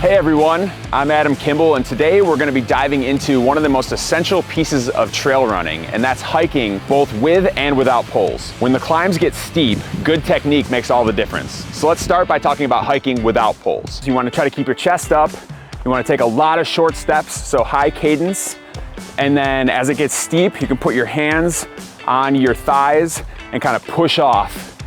Hey everyone, I'm Adam Kimble, and today we're going to be diving into one of the most essential pieces of trail running, and that's hiking both with and without poles. When the climbs get steep, good technique makes all the difference. So let's start by talking about hiking without poles. You want to try to keep your chest up, you want to take a lot of short steps, so high cadence, and then as it gets steep, you can put your hands on your thighs and kind of push off.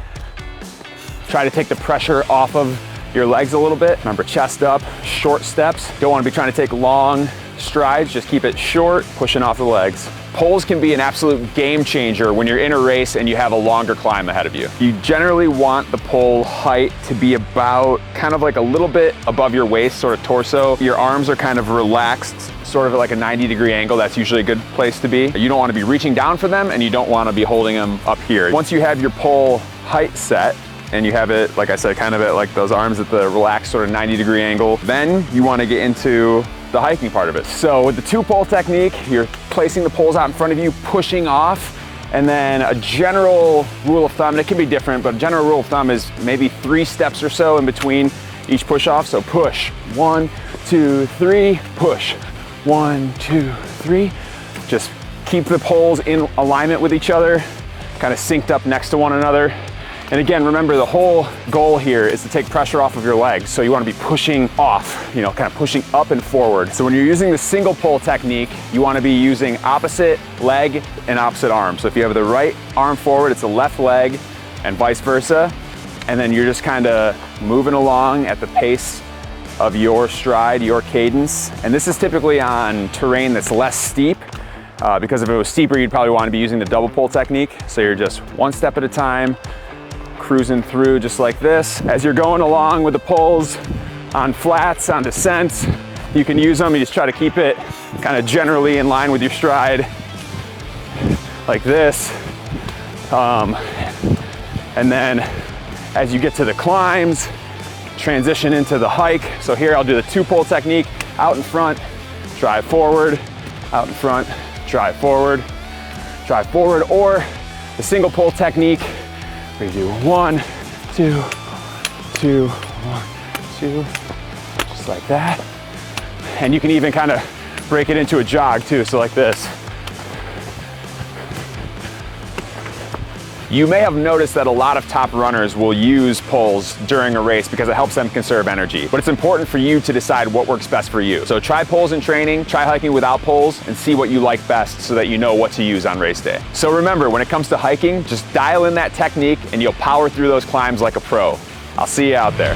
Try to take the pressure off of your legs a little bit. Remember, chest up, short steps. Don't want to be trying to take long strides, just keep it short, pushing off the legs. Poles can be an absolute game changer when you're in a race and you have a longer climb ahead of you. You generally want the pole height to be about kind of like a little bit above your waist, sort of torso. Your arms are kind of relaxed, sort of at like a 90-degree angle. That's usually a good place to be. You don't want to be reaching down for them and you don't want to be holding them up here. Once you have your pole height set, and you have it, like I said, kind of at like those arms at the relaxed sort of 90-degree angle, then you want to get into the hiking part of it. So with the two-pole technique, you're placing the poles out in front of you, pushing off, and then a general rule of thumb, and it can be different, but a general rule of thumb is maybe 3 steps or so in between each push-off. So push, 1, 2, 3, push, 1, 2, 3. Just keep the poles in alignment with each other, kind of synced up next to one another. And again, remember, the whole goal here is to take pressure off of your legs. So you want to be pushing off, kind of pushing up and forward. So when you're using the single pole technique, you want to be using opposite leg and opposite arm. So if you have the right arm forward, it's the left leg and vice versa. And then you're just kind of moving along at the pace of your stride, your cadence. And this is typically on terrain that's less steep. Because if it was steeper, you'd probably want to be using the double pole technique. So you're just one step at a time, cruising through just like this. As you're going along with the poles on flats, on descents, you can use them. You just try to keep it kind of generally in line with your stride like this. And then as you get to the climbs, transition into the hike. So here I'll do the two-pole technique, out in front, drive forward, out in front, drive forward, or the single pole technique, where you do 1, 2, 2, 1, 2, just like that. And you can even kind of break it into a jog too, so like this. You may have noticed that a lot of top runners will use poles during a race because it helps them conserve energy. But it's important for you to decide what works best for you. So try poles in training, try hiking without poles, and see what you like best so that you know what to use on race day. So remember, when it comes to hiking, just dial in that technique and you'll power through those climbs like a pro. I'll see you out there.